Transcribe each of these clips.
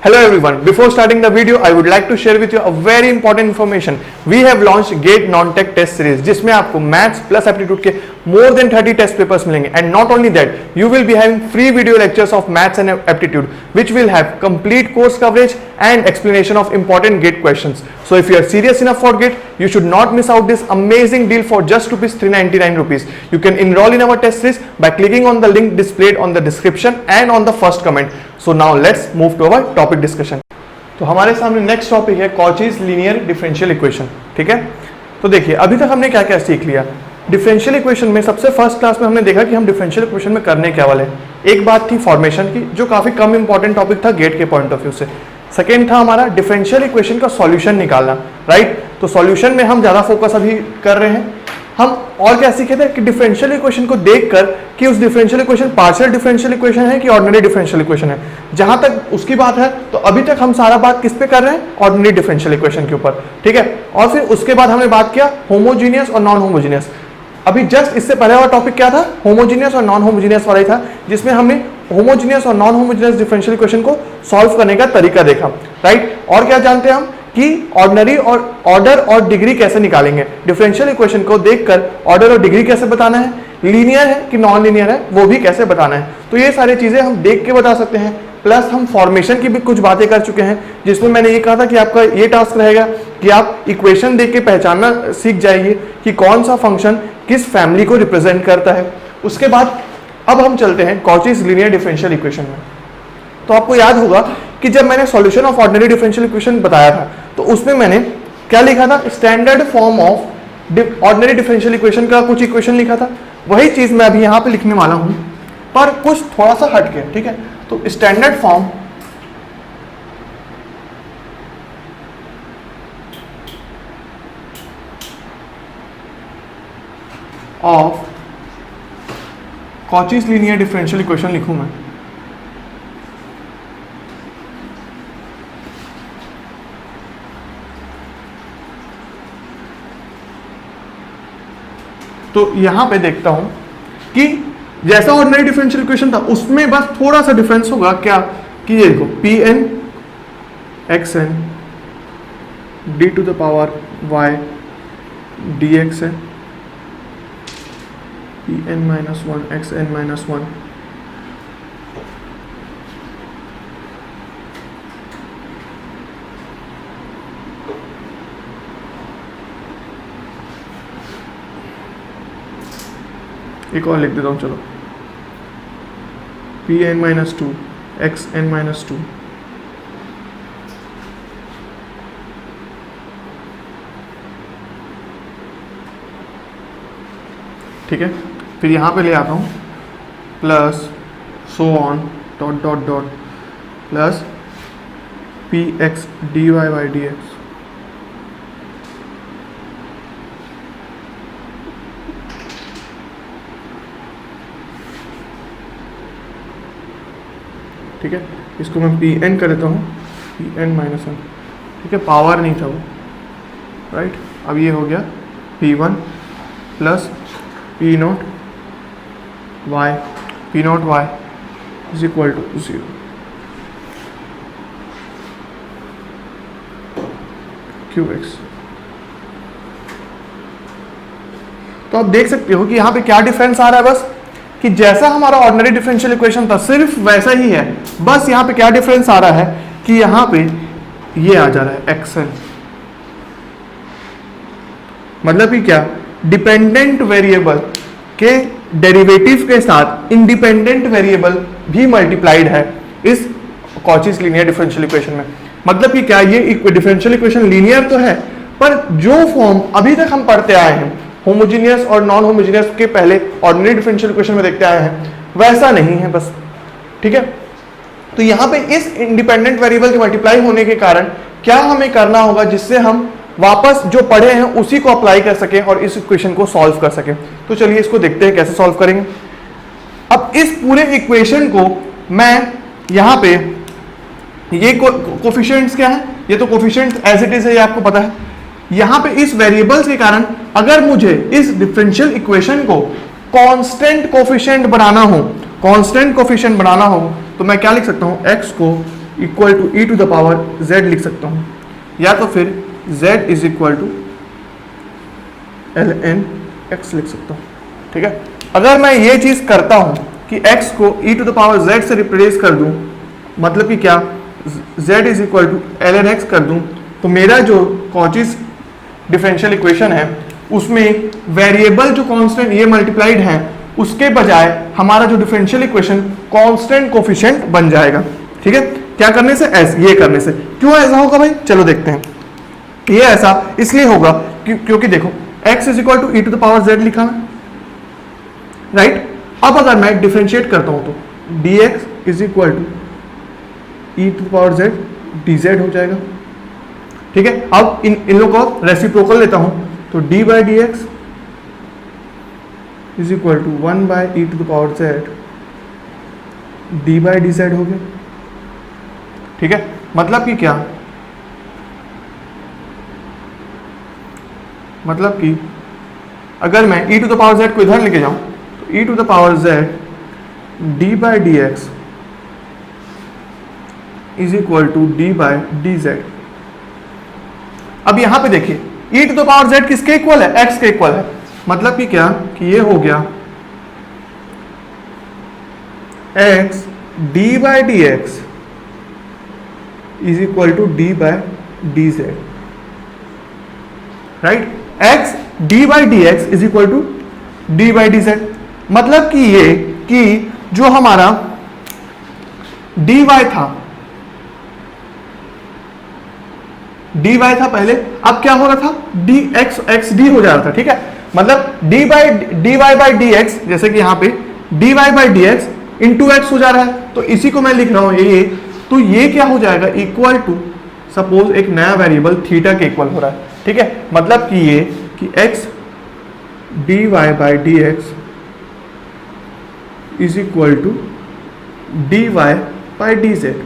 Hello everyone. Before starting the video, I would like to share with you a very important information. We have launched GATE Non-Tech Test Series, जिसमें आपको maths plus aptitude के more than 30 test papers मिलेंगे. And not only that, you will be having free video lectures of maths and aptitude, which will have complete course coverage and explanation of important GATE questions. So if you are serious enough for GATE, you should not miss out this amazing deal for just ₹399. You can enroll in our test series by clicking on the link displayed on the description and on the first comment. So now let's move to our topic discussion. तो हमारे सामने next topic है Cauchy's linear differential equation. ठीक है, तो देखिए अभी तक हमने क्या क्या सीख लिया. डिफरेंशियल इक्वेशन में सबसे फर्स्ट क्लास में हमने देखा कि हम डिफरेंशियल इक्वेशन में करने क्या वाले. एक बात थी फॉर्मेशन की, जो काफी कम इंपॉर्टेंट टॉपिक था गेट के पॉइंट ऑफ व्यू से. सेकेंड था हमारा डिफरेंशियल इक्वेशन का सॉल्यूशन निकालना. राइट, तो सॉल्यूशन में हम ज्यादा फोकस अभी कर रहे हैं. हम और क्या सीखे थे कि डिफरेंशियल इक्वेशन को देखकर कि उस differential equation partial differential equation है कि ऑर्डिनरी डिफरेंशियल इक्वेशन है. जहां तक उसकी बात है तो अभी तक हम सारा बात किस पे कर रहे हैं, ऑर्डिनरी डिफरेंशियल इक्वेशन के ऊपर. ठीक है, और फिर उसके बाद हमने बात किया होमोजीनियस और नॉन होमोजीनियस. अभी जस्ट इससे पहले वाला टॉपिक क्या था, होमोजीनियस और नॉन होमोजीनियस वाला ही था, जिसमें हमने होमोजीनियस और नॉन होमोजीनियस डिफरेंशियल इक्वेशन को सॉल्व करने का तरीका देखा. राइट, और क्या जानते हैं हम कि ऑर्डिनरी और ऑर्डर और डिग्री कैसे निकालेंगे. डिफरेंशियल इक्वेशन को देखकर ऑर्डर और डिग्री कैसे बताना है, लीनियर है कि नॉन लीनियर है वो भी कैसे बताना है. तो ये सारी चीजें हम देख के बता सकते हैं. प्लस हम फॉर्मेशन की भी कुछ बातें कर चुके हैं, जिसमें मैंने ये कहा था कि आपका ये टास्क रहेगा कि आप इक्वेशन देख के पहचानना सीख जाइए कि कौन सा फंक्शन किस फैमिली को रिप्रेजेंट करता है. उसके बाद अब हम चलते हैं कॉचीज लीनियर डिफरेंशियल इक्वेशन में. तो आपको याद होगा कि जब मैंने solution of ordinary differential equation बताया था तो उसमें मैंने क्या लिखा था, standard form of ordinary differential equation का कुछ इक्वेशन लिखा था. वही चीज मैं अभी यहां पे लिखने वाला हूं, पर कुछ थोड़ा सा हटके. ठीक है, तो standard form of Cauchy's linear differential equation लिखूं मैं. तो यहां पे देखता हूं कि जैसा ऑर्डिनरी डिफरेंशियल इक्वेशन था उसमें बस थोड़ा सा डिफरेंस होगा. क्या कि ये देखो p n x n d to the power y d x है, p n minus one x n minus one. एक और लिख देता हूं, चलो p n minus two x n minus two. ठीक है, फिर यहां पे ले आता हूं plus so on dot dot dot plus p x d Y by D x. ठीक है, इसको मैं पी एन कर देता हूँ, पी एन माइनस वन. ठीक है, पावर नहीं था वो. राइट, अब ये हो गया P one plus P naught Y is equal to 0. Q X. तो आप देख सकते हो कि यहाँ पे क्या डिफरेंस आ रहा है, बस कि जैसा हमारा ऑर्डिनरी डिफरेंशियल इक्वेशन था सिर्फ वैसा ही है. बस यहाँ पे क्या डिफरेंस आ रहा है कि यहाँ पे ये आ जा रहा है एक्सएल. मतलब कि क्या, डिपेंडेंट वेरिएबल के डेरिवेटिव के साथ इंडिपेंडेंट वेरिएबल भी मल्टीप्लाइड है इस कॉचीज लीनियर डिफरेंशियल इक्वेशन में. मतलब कि क्या, ये डिफरेंशियल इक्वेशन लीनियर तो है, पर जो फॉर्म अभी तक हम पढ़ते आए हैं होमोजीनियस और नॉन होमोजीनियस के पहले ऑर्डिनरी डिफरेंशियल इक्वेशन में देखते आए हैं, वैसा नहीं है बस. ठीक है, तो यहां पे इस इंडिपेंडेंट वेरिएबल के मल्टीप्लाई होने के कारण क्या हमें करना होगा जिससे हम वापस जो पढ़े हैं उसी को अप्लाई कर सकें और इस इक्वेशन को सॉल्व कर सकें. तो चलिए इसको देखते हैं कैसे सॉल्व करेंगे. अब इस पूरे इक्वेशन को मैं यहां पे ये कोफिशिएंट्स क्या है, ये तो कोफिशिएंट्स एज इट इज है, ये आपको पता है. यहां पे इस वेरिएबल्स के कारण अगर मुझे इस डिफरेंशियल इक्वेशन को कांस्टेंट कोफिशिएंट बनाना हो तो मैं क्या लिख सकता हूं, x को equal to e to the power z लिख सकता हूँ, या तो फिर z is equal to ln x लिख सकता हूँ। ठीक है, अगर मैं ये चीज करता हूँ कि x को e to the power z से रिप्लेस कर दूं, मतलब कि क्या z is equal to ln x कर दूं, तो मेरा जो कॉचीज डिफरेंशियल इक्वेशन है उसमें वेरिएबल जो कांस्टेंट ये मल्टीप्लाइड है उसके बजाय हमारा जो डिफरेंशियल इक्वेशन कांस्टेंट कोफिशिएंट बन जाएगा। ठीक है, क्या करने से? ये करने से। क्यों ऐसा होगा भाई? चलो देखते हैं। ये ऐसा इसलिए होगा क्योंकि देखो x is equal to e to the power z लिखा है, राइट। अब अगर मैं डिफरेंशिएट करता हूं तो dx is equal to e to the power z dz हो जाएगा। ठीक है, अब इन लोगों को रेसिप्रोकल लेता हूं तो d by D X is equal to 1 by e to the power z d by D Z हो गया। ठीक है, मतलब कि क्या? मतलब कि अगर मैं e to the power z को इधर लेके जाऊं तो e to the power z d by D X is equal to d by D Z. अब यहां पे देखिए e to the power z किसके इक्वल है? x के इक्वल है। मतलब कि क्या कि ये हो गया x d by D X is equal to d by D Z, right. x d by D X is equal to d by D Z. मतलब कि ये कि जो हमारा dy था, dy था पहले, अब क्या हो रहा था? dx xd हो जा रहा था। ठीक है, मतलब dy बाई डी एक्स, जैसे कि यहां पे dy by D x into x हो जा रहा है, तो इसी को मैं लिख रहा हूं ये। तो ये क्या हो जाएगा? इक्वल टू सपोज एक नया वेरिएबल थीटा के इक्वल हो रहा है। ठीक है, मतलब कि ये कि x dy by D X is equal to dy by D Z,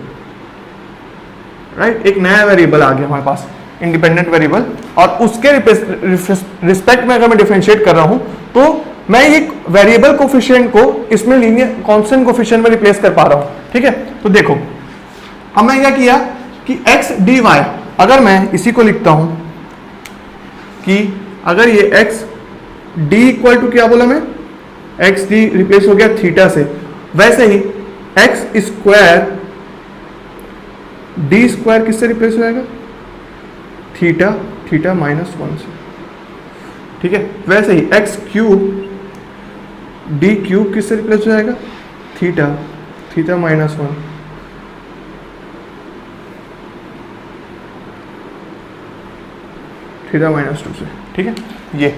right. एक नया वेरिएबल आ गया हमारे पास, इंडिपेंडेंट वेरिएबल, और उसके रिस्पेक्ट में अगर मैं डिफरेंशिएट कर रहा हूं तो मैं ये वेरिएबल कोफिशिएंट को इसमें लीनियर कांस्टेंट कोफिशिएंट में रिप्लेस कर पा रहा हूं। ठीक है, तो देखो अब मैं क्या किया कि x dy, अगर मैं इसी को लिखता हूं कि अगर ये x d इक्वल टू क्या बोला मैं? x d रिप्लेस हो गया थीटा से, वैसे ही x स्क्वायर d स्क्वायर किससे रिप्लेस हो जाएगा? थीटा, थीटा माइनस 1 से। ठीक है, वैसे ही x क्यूब d क्यूब किससे रिप्लेस हो जाएगा? Theta, theta minus 1। Theta minus 2 से। ठीक है, ये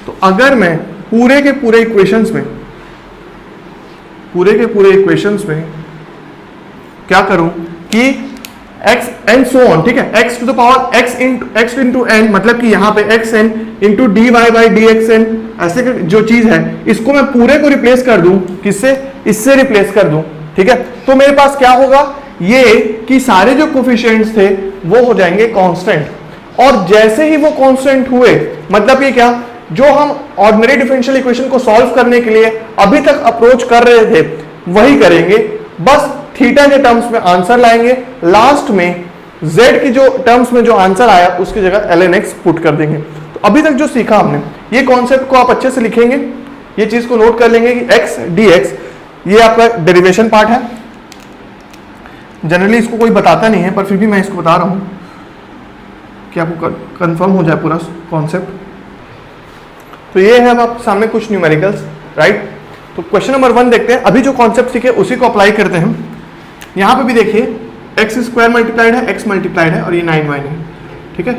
तो अगर मैं पूरे के पूरे इक्वेशंस में क्या करूं कि x एंड सो ऑन, ठीक है, x to the power x into N, मतलब कि यहां पे x n into D Y by D X N, ऐसे जो चीज है इसको मैं पूरे को रिप्लेस कर दूं, किससे? इससे रिप्लेस कर दूं। ठीक है, तो मेरे पास क्या होगा? ये कि सारे जो कोफिशिएंट्स थे वो हो जाएंगे कांस्टेंट, और जैसे ही वो कांस्टेंट हुए, मतलब ये क्या, जो हम ऑर्डिनरी डिफरेंशियल इक्वेशन को सॉल्व करने के लिए अभी तक अप्रोच कर रहे थे वही करेंगे, बस थीटा के टर्म्स में आंसर लाएंगे, लास्ट में z की जो टर्म्स में जो आंसर आया उसकी जगह ln x पुट कर देंगे। तो अभी तक जो सीखा हमने, ये कॉन्सेप्ट को आप अच्छे से लिखेंगे, ये चीज को नोट कर लेंगे कि x dx ये आपका डेरिवेशन पार्ट है। जनरली इसको कोई बताता नहीं है, पर फिर भी मैं इसको बता रहा हूं कि आपको कंफर्म हो जाए पूरा कॉन्सेप्ट। तो ये है अब आप सामने कुछ न्यूमेरिकल्स, राइट। तो क्वेश्चन नंबर 1 देखते हैं। अभी जो कॉन्सेप्ट सीखे उसी को अप्लाई करते हैं। यहां पे भी देखिए एक्स स्क्वायर मल्टीप्लाइड है, एक्स मल्टीप्लाइड है, और ये 9y है। ठीक है,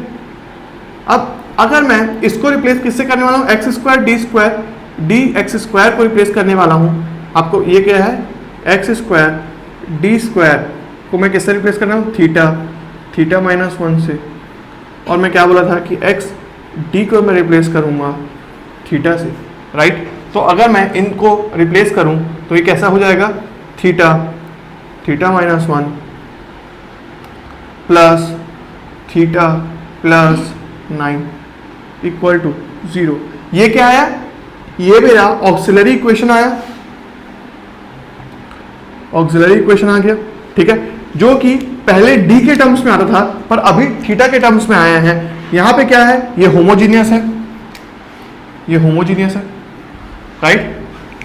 अब अगर मैं इसको रिप्लेस किससे करने वाला हूँ? X square D square, D X square को रिप्लेस करने वाला हूँ। आपको ये क्या है? एक्स स्क्वायर डी स्क्वायर को मैं किससे रिप्लेस कर रहा हूँ? थीटा, थीटा माइनस 1 से। और मैं क्या बोला था कि एक्स डी को मैं रिप्लेस करूँगा थीटा से, राइट। तो अगर मैं इनको रिप्लेस करूं तो ये कैसा हो जाएगा? Theta, theta minus 1 plus theta plus 9 equal to 0। ये क्या आया? ये मेरा ऑक्सिलरी इक्वेशन आया, ऑक्सिलरी इक्वेशन आ गया। ठीक है, जो कि पहले डी के टर्म्स में आता था पर अभी थीटा के टर्म्स में आया है। यहां पे क्या है, ये होमोजीनियस है, ये होमोजीनियस है, राइट।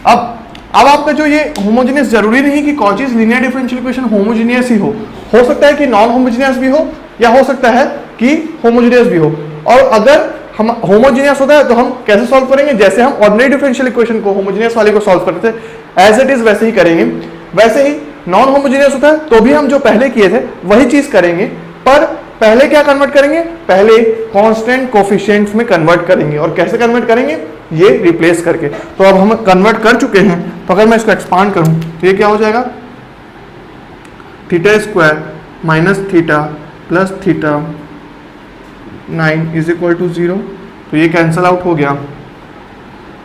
अब आपका जो ये होमोजीनियस, जरूरी नहीं कि Cauchy's linear differential equation homogeneous ही हो सकता है कि नॉन होमोजीनियस भी हो, या हो सकता है कि होमोजीनियस भी हो। और अगर हम होमोजीनियस होता है तो हम कैसे सॉल्व करेंगे, जैसे हम ऑर्डिनरी डिफरेंशियल इक्वेशन को होमोजीनियस वाले को सॉल्व करते थे एज इट इज वैसे ही करेंगे। वैसे ही नॉन होमोजीनियस होता है तो भी हम जो पहले किए थे वही चीज करेंगे, पर पहले क्या कन्वर्ट करेंगे, पहले कांस्टेंट कोफिशिएंट्स में कन्वर्ट करेंगे। और कैसे कन्वर्ट करेंगे, ये रिप्लेस करके। तो अब हम कन्वर्ट कर चुके हैं, तो अगर मैं इसको एक्सपांड करूं तो ये क्या हो जाएगा, theta square minus theta plus theta 9 is equal to 0। तो ये कैंसल आउट हो गया,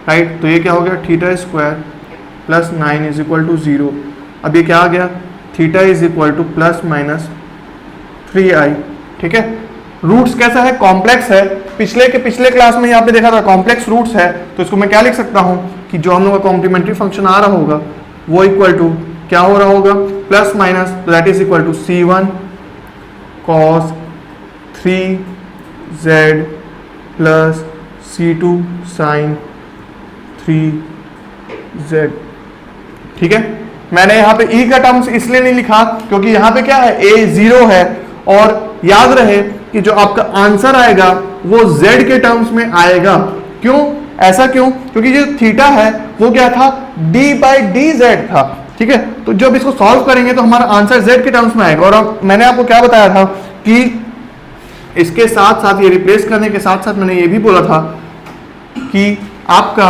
राइट। तो ये क्या हो गया, theta square plus 9 is equal to 0। अब ये क्या आ गया, theta is equal to plus minus 3i, ठीक है। रूट्स कैसा है, कॉम्प्लेक्स है। पिछले क्लास में आपने देखा था कॉम्प्लेक्स रूट्स है, तो इसको मैं क्या लिख सकता हूं कि जो हम लोग का कॉम्प्लीमेंट्री फंक्शन आ रहा होगा वो इक्वल टू क्या हो रहा होगा, प्लस माइनस, तो that is equal to c1 cos 3z प्लस c2 sin 3z, ठीक है। मैंने यहाँ पे e का टर्म्स इसलिए नहीं लिखा क्योंकि यहाँ पे क्या है, a 0 है, और याद रहे कि जो आपका आंसर आएगा वो z के टर्म्स में आएगा। क्यों, ऐसा क्यों, क्योंकि जो थीटा है वो क्या था, d/dz था, ठीक है। तो जब इसको सॉल्व करेंगे तो हमारा आंसर z के टर्म्स में आएगा। और अब मैंने आपको क्या बताया था कि इसके साथ साथ ये रिप्लेस करने के साथ साथ मैंने ये भी बोला था कि आपका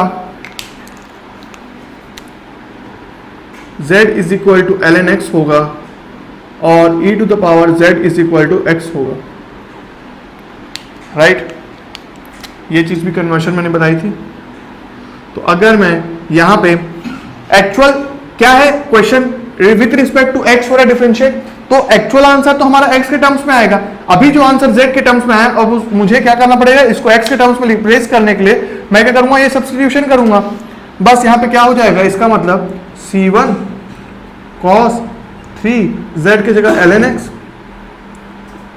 z is equal to ln x होगा और e to the power z is equal to x होगा, राइट। ये चीज भी कन्वर्शन मैंने बताई थी। तो अगर मैं यहाँ पे एक्चुअल क्या है question with respect to x हो रहा है डिफरेंशिएट, तो एक्चुअल आंसर तो हमारा x के टर्म्स में आएगा। अभी जो आंसर z के टर्म्स में आया, अब मुझे क्या करना पड़ेगा, इसको x के टर्म्स में रिप्लेस करने के लिए मैं क्या करूंगा, ये सब्स्टिट्यूशन करूंगा। बस यहाँ पे क्या हो जाएगा, इसका मतलब c1 cos 3z की जगह ln x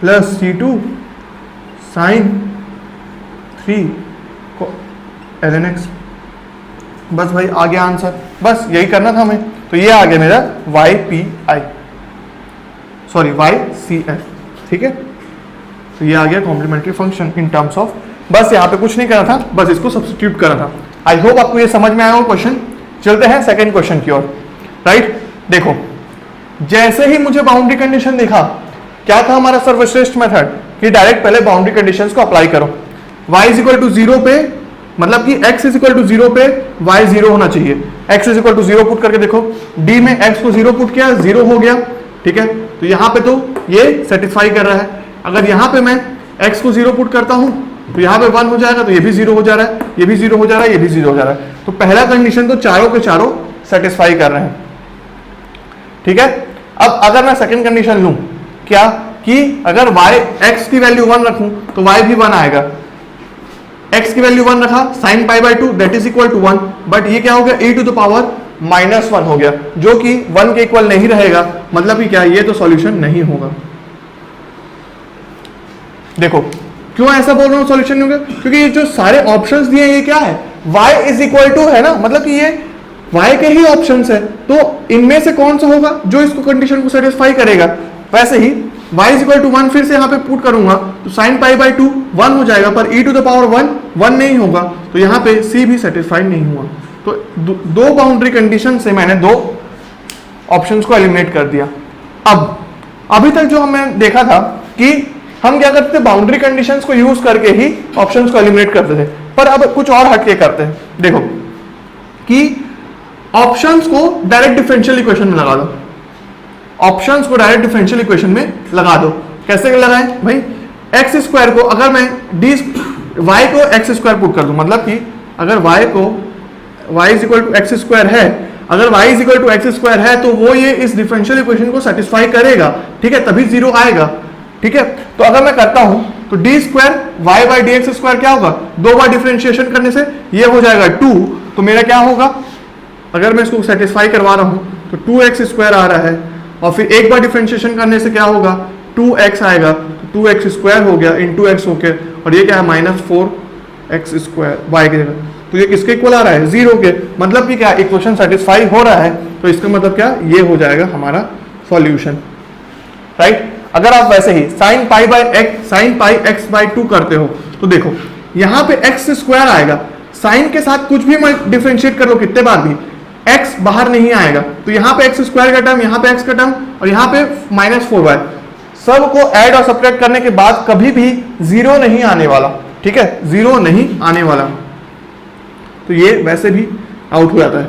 plus c2 sin 3 ln x। बस भाई आ गया आंसर, बस यही करना था हमें। तो ये आ गया मेरा YPI, सॉरी YCF, ठीक है। तो ये आ गया complementary function in terms of, बस यहाँ पे कुछ नहीं करना था, बस इसको सब्स्टिट्यूट करना था। आई होप आपको ये समझ में आया हो क्वेश्चन। चलते हैं सेकंड क्वेश्चन की ओर, राइट। देखो, जैसे ही मुझे बाउंड्री कंडीशन दिखा, क्या था हमारा सर्वश्रेष्ठ मेथड कि डायरेक्ट पहले बाउंड्री कंडीशंस को अप्लाई करो। y इज इक्वल टू 0 पे, मतलब कि x इज इक्वल टू 0 पे y 0 होना चाहिए। x is equal to 0 put करके देखो, d में x को 0 पुट किया, 0 हो गया, ठीक है। तो यहाँ पे तो ये सेटिस्फाई कर रहा है। अगर यहाँ पे मैं x को 0 पुट करता हूँ तो यहाँ पे 1 हो जाएगा, तो ये भी 0 हो जा रहा है, ये भी 0 हो जा रहा है, ये भी 0 हो जा रहा है। तो पहला कंडीशन तो चारों के चारों सेटिस्फाई कर रहे हैं, ठीक है। अब अगर मैं सेकंड कंडीशन लूं, क्या कि अगर x की वैल्यू 1 रखूं तो y भी 1 आएगा। x की वैल्यू 1 रखा, sin π/2 that is equal to 1, but ये क्या हो गया, e टू द पावर -1 हो गया, जो कि 1 के इक्वल नहीं रहेगा। मतलब कि क्या, ये तो सॉल्यूशन नहीं होगा। देखो क्यों ऐसा बोल रहा हूं सॉल्यूशन नहीं होगा, क्योंकि ये जो सारे ऑप्शंस दिए ये क्या है, y इज इक्वल टू है ना, मतलब कि ये y के ही ऑप्शंस है, तो इनमें से कौन सा होगा जो इसको कंडीशन को सेटिस्फाई करेगा। वैसे ही y इज इक्वल टू 1 फिर से यहाँ पे पुट करूंगा तो sin π/2 1 हो जाएगा, पर e टू द पावर 1 नहीं होगा, तो यहाँ पे c भी सेटिस्फाइड नहीं हुआ। तो दो बाउंड्री कंडीशन से मैंने दो ऑप्शंस को एलिमिनेट कर दिया। अब अभी तक जो हमने देखा था कि हम क्या करते थे, बाउंड्री कंडीशंस को यूज करके ही ऑप्शंस को एलिमिनेट करते थे, पर अब कुछ और हटके करते हैं। देखो कि ऑप्शंस को डायरेक्ट डिफरेंशियल इक्वेशन में लगा दो, ऑप्शंस को डायरेक्ट डिफरेंशियल इक्वेशन में लगा दो। कैसे लगाएं भाई, एक्स स्क्वायर को अगर मैं y को एक्स स्क्वायर पुट कर दूं, मतलब कि अगर y को y is equal to X square है, अगर y is equal to X square है तो वो ये इस डिफरेंशियल इक्वेशन को सेटिस्फाई करेगा, ठीक है, तभी 0 आएगा, ठीक है। तो अगर मैं करता हूं तो D square Y by D X square क्या होगा, 2 बार डिफरेंशिएशन करने से ये हो जाएगा 2, तो मेरा क्या होगा, अगर मैं इसको सेटिस्फाई करवा रहा हूं तो 2x स्क्वायर आ रहा है और फिर एक बार डिफरेंशिएशन करने से क्या होगा, 2x आएगा, तो 2x स्क्वायर हो गया इंटू एक्स होके, और ये क्या है -4x स्क्वायर y की जगह। तो ये किसके इक्वल आ रहा है, 0 के। मतलब कि क्या इक्वेशन सेटिस्फाई हो रहा है, तो इसका मतलब क्या, ये हो जाएगा हमारा सॉल्यूशन, राइट। अगर आप वैसे ही sin पाई x बाई 2 करते हो तो देखो यहाँ पे x स्क्वायर आएगा, साइन के साथ कुछ भी डिफरेंशिएट कर लो कितने बार भी, x बाहर नहीं आएगा, तो यहाँ पे x स्क्वायर का टर्म, यहाँ पे x का टर्म, और यहाँ पे -4y, सब को ऐड और सब्ट्रैक्ट करने के बाद कभी भी 0 नहीं आने वाला, ठीक है, 0 नहीं आने वाला, तो ये वैसे भी आउट हो जाता है।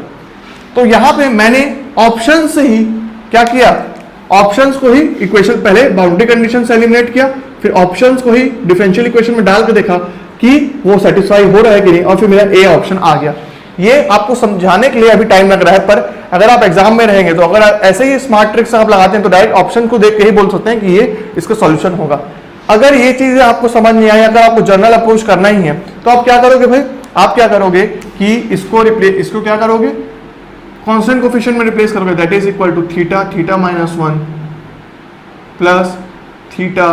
तो यहाँ पे मैंने ऑप्शन से ही क्या किया, ऑप्शंस को ही इक्वेशन, पहले बाउंड्री कंडीशन से एलिमिनेट किया, फिर ऑप्शंस को ही डिफरेंशियल इक्वेशन में डाल के देखा कि वो सेटिस्फाई हो रहा है कि नहीं, और फिर मेरा ए ऑप्शन आ गया। ये आपको समझाने के लिए अभी टाइम लग रहा है, पर अगर आप एग्जाम में रहेंगे तो अगर ऐसे ही स्मार्ट ट्रिक्स आप लगाते हैं तो डायरेक्ट ऑप्शन को देख के ही बोल सकते हैं कि ये इसका सॉल्यूशन होगा। अगर ये चीजें आपको समझ नहीं आई, अगर आपको जर्नल अप्रोच करना ही है, तो आप क्या करोगे भाई, आप क्या करोगे कि इसको क्या करोगे, कांस्टेंट कोफिशिएंट में रिप्लेस करोगे, that is equal to theta -1 plus theta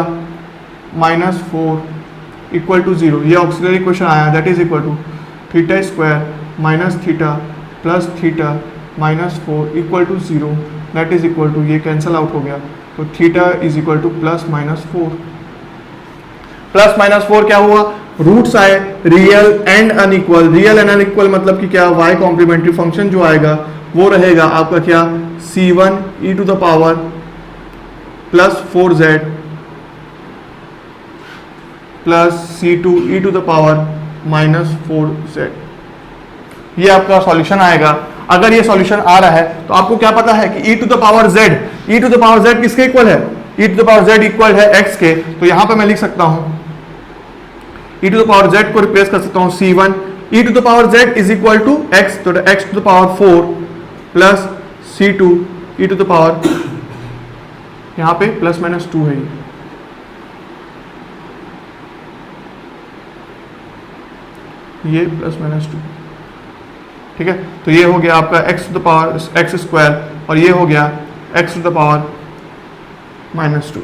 -4 equal to 0। ये ऑक्सिलरी इक्वेशन आया, that is equal to theta square minus theta plus theta -4 equal to 0, that is equal to, ये कैंसिल आउट हो गया, तो theta is equal to +-4। +-4 क्या हुआ, roots आए real and unequal, real and unequal मतलब कि क्या, y कॉम्प्लीमेंट्री फंक्शन जो आएगा वो रहेगा आपका क्या, c1 e to the power +4z plus c2 e to the power -4z। ये आपका सॉल्यूशन आएगा। अगर ये सॉल्यूशन आ रहा है तो आपको क्या पता है कि e to the power z किसके इक्वल है, e to the power z equal है x के, तो यहां पे मैं लिख सकता हूं e to the power z को रिप्लेस कर सकता हूं c1 e to the power z is equal to x, तो x to the power 4 plus c2 e to the power, यहां पे +-2 है, ये +-2, ठीक है। तो ये हो गया आपका x to the power x square, और ये हो गया x टू द पावर -2,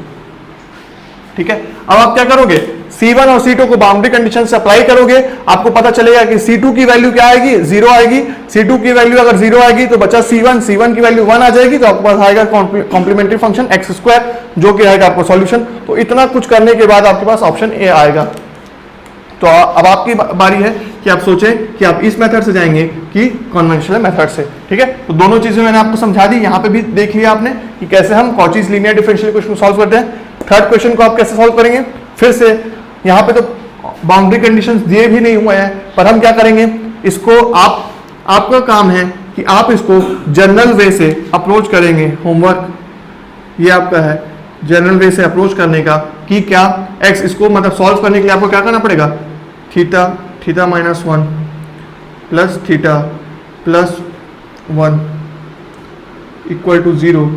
ठीक है। अब आप क्या करोगे, C1 और C2 को बाउंड्री कंडीशन से अप्लाई करोगे, आपको पता चलेगा कि C2 की वैल्यू क्या आएगी, 0 आएगी। C2 की वैल्यू अगर 0 आएगी तो बचा C1 की वैल्यू 1 आ जाएगी, तो आपके पास आएगा कॉम्प्लीमेंट्री फंक्शन x स्क्वायर, जो कि आएगा आपका सॉल्यूशन। तो इतना कुछ करने के बाद आपके पास ऑप्शन ए आएगा। तो अब आपकी बारी है कि आप सोचें कि आप इस मेथड से जाएंगे कि कन्वेंशनल मेथड से, ठीक है। तो दोनों चीजें मैंने आपको समझा दी, यहाँ पे भी देख लिया आपने कि कैसे हम Cauchy's linear differential equation solve करते हैं। थर्ड क्वेश्चन को आप कैसे सॉल्व करेंगे, फिर से यहाँ पे तो बाउंड्री कंडीशंस दिए भी नहीं हुए हैं, पर हम क्या करेंगे, इसको आपका काम है कि आप इसको जनरल वे से अप्रोच करेंगे। होमवर्क ये आपका है, जनरल वे से अप्रोच करने का कि क्या x, इसको मतलब सॉल्व करने के लिए आपको क्या करना पड़ेगा, theta -1 plus theta +1 equal to 0।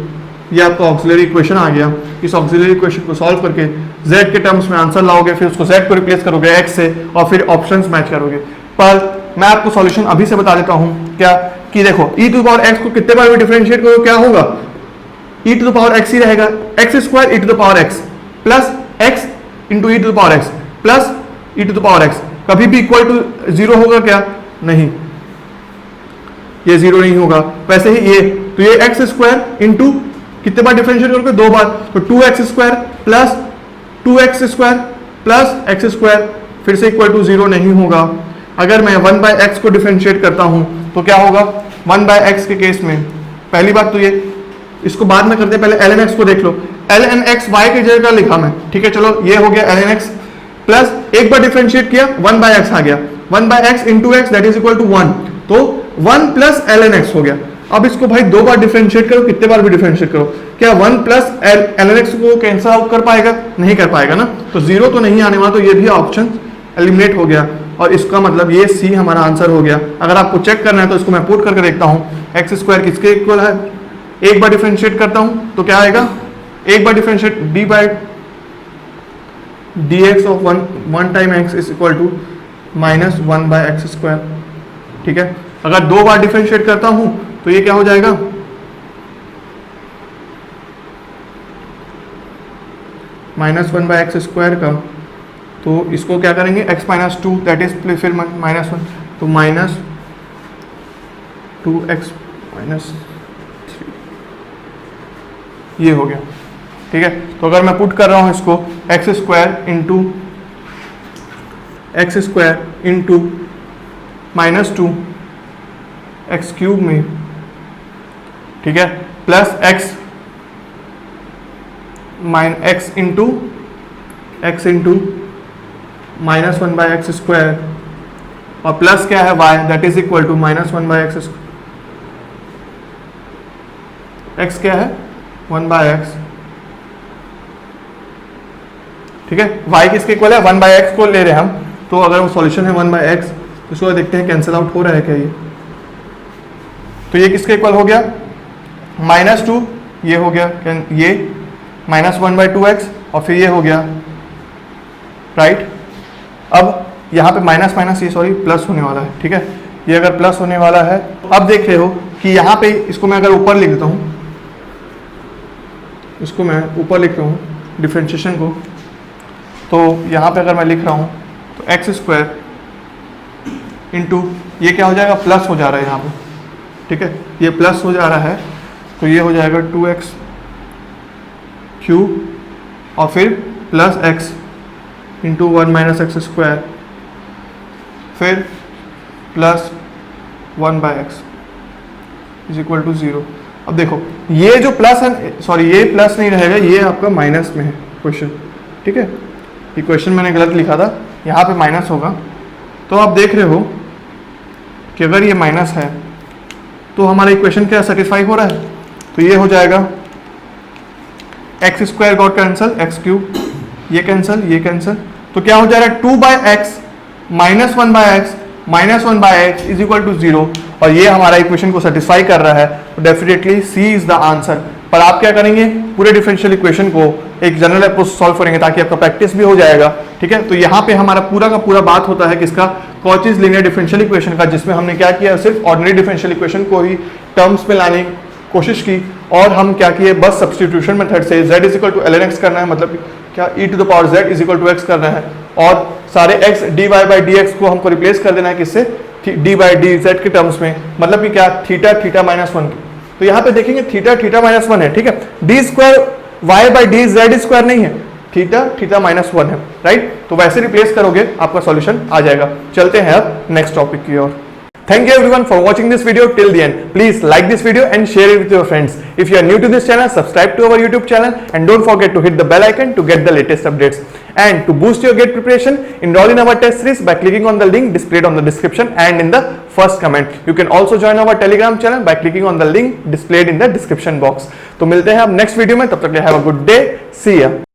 ये आपका ऑक्सिलरी इक्वेशन आ गया। इस ऑक्सिलरी इक्वेशन को सॉल्व करके z के टर्म्स में आंसर लाओगे, फिर उसको z को रिप्लेस करोगे x से, और फिर ऑप्शंस मैच करोगे। पर मैं आपको सॉल्यूशन अभी से बता देता हूँ क्या, कि देखो e to the power x को कितने बार भी डिफरेंशिएट करो क्या होगा, e to the power x ही रहेगा, x square e to the power x plus x into e to the power x plus e to the power x, कभी भी इक्वल टू 0 होगा क्या, नहीं, ये 0 नहीं होगा। वैसे ही ये, तो ये x स्क्वायर इंटू कितने बार डिफरेंशिएट करोगे, 2 बार, तो 2x square plus 2x square plus x square, फिर से इक्वल टू 0 नहीं होगा। अगर मैं 1/x को डिफरेंशिएट करता हूं तो क्या होगा, 1/x के केस में पहली बात तो ये, इसको बाद में करते हैं, पहले ln x को देख लो, ln x y की जगह लिखा मैं, ठीक है। चलो ये हो गया ln x प्लस एक बार डिफरेंशिएट किया 1/x आ गया, 1/x into x that is equal to 1, तो 1 प्लस ln x हो गया। अब इसको भाई 2 बार डिफरेंशिएट करो, कितने बार भी डिफरेंशिएट करो, क्या 1 प्लस ln x को कैंसिल आउट कर पाएगा, नहीं कर पाएगा ना, तो 0 तो नहीं आने वाला, तो ये भी ऑप्शन एलिमिनेट हो गया। और इसका मतलब ये सी हमारा आंसर हो गया। अगर आपको चेक करना है तो इसको मैं पुट करके देखता हूँ, एक्स स्क्वायर किसके इक्वल है, एक बार डिफरेंशिएट करता हूँ तो क्या आएगा, एक बार differentiate d by D x of one time x is equal to -1/x square, ठीक है। अगर 2 बार डिफरेंशिएट करता हूँ तो ये क्या हो जाएगा, minus one by X square का, तो इसको क्या करेंगे x minus two, that is फिर माइनस वन, तो माइनस 2x माइनस 3 ये हो गया। ठीक है, तो अगर मैं पुट कर रहा हूं इसको X square into minus 2 X cube में, ठीक है, plus X into minus one by X square, और प्लस क्या है y, that is equal to minus one by X, x क्या है 1 बाय एक्स। ठीक है, y किसके इक्वल है 1 बाय एक्स को ले रहे हैं हम, तो अगर वो सॉल्यूशन है 1 बाय एक्स, इसको देखते हैं कैंसिल आउट हो रहा है क्या ये, तो ये किसके इक्वल हो गया माइनस 2, ये हो गया ये माइनस 1 बाई 2x, और फिर ये हो गया राइट। अब यहाँ पे माइनस माइनस ये सॉरी प्लस होने वाला है। ठीक है, ये अगर प्लस होने वाला है, अब देख रहे हो कि यहाँ पे इसको मैं अगर ऊपर लिख देता हूँ, इसको मैं ऊपर लिख रहा हूँ डिफरेंशिएशन को, तो यहाँ पे अगर मैं लिख रहा हूँ तो एक्स स्क्वायर इंटू ये क्या हो जाएगा प्लस हो जा रहा है यहाँ पे। ठीक है, ये प्लस हो जा रहा है, तो ये हो जाएगा 2x क्यूब और फिर plus x into 1 minus x square, फिर plus 1 by x is equal to 0। अब देखो ये जो प्लस है, सॉरी ये प्लस नहीं रहेगा, ये आपका माइनस में है क्वेश्चन। ठीक है, ये क्वेश्चन मैंने गलत लिखा था, यहाँ पे माइनस होगा। तो आप देख रहे हो कि अगर ये माइनस है तो हमारा इक्वेशन क्या सेटिस्फाई हो रहा है, तो ये हो जाएगा X square got cancel, X cube ये कैंसल, ये कैंसल, तो क्या हो जा रहा है 2 by X minus 1 by X minus 1 by x is equal to 0, और ये हमारा इक्वेशन को सेटिस्फाई कर रहा है, तो definitely C is the answer. पर आप क्या करेंगे, पूरे डिफरेंशियल इक्वेशन को एक जनरल अप्रोच सॉल्व करेंगे ताकि आपका प्रैक्टिस भी हो जाएगा। ठीक है, तो यहाँ पे हमारा पूरा का पूरा बात होता है किसका, कॉचीज लीनियर डिफरेंशियल इक्वेशन का, जिसमें हमने क्या किया सिर्फ ऑर्डिनरी डिफरेंशियल इक्वेशन को ही टर्म्स में लाने की कोशिश की, और हम क्या किए बस सब्स्टिट्यूशन मेथड से z is equal to ln x करना है, मतलब क्या e to the power z is equal to x करना है, और सारे x dy बाई dx को हमको रिप्लेस कर देना है किससे, d बाई dz के टर्म्स में, मतलब कि क्या थीटा थीटा माइनस 1। तो यहाँ पे देखेंगे थीटा थीटा माइनस 1 है। ठीक है, d square y by D Z square नहीं है, थीटा थीटा माइनस 1 है, राइट। तो वैसे रिप्लेस करोगे आपका सॉल्यूशन आ जाएगा। चलते हैं अब नेक्स्ट टॉपिक की ओर। Thank you everyone for watching this video till the end. Please like this video and share it with your friends. If you are new to this channel, subscribe to our YouTube channel and don't forget to hit the bell icon to get the latest updates. And to boost your GATE preparation, enroll in our test series by clicking on the link displayed on the description and in the first comment. You can also join our Telegram channel by clicking on the link displayed in the description box. तो मिलते हैं अब next video में, तब तक के लिए have a good day. See ya.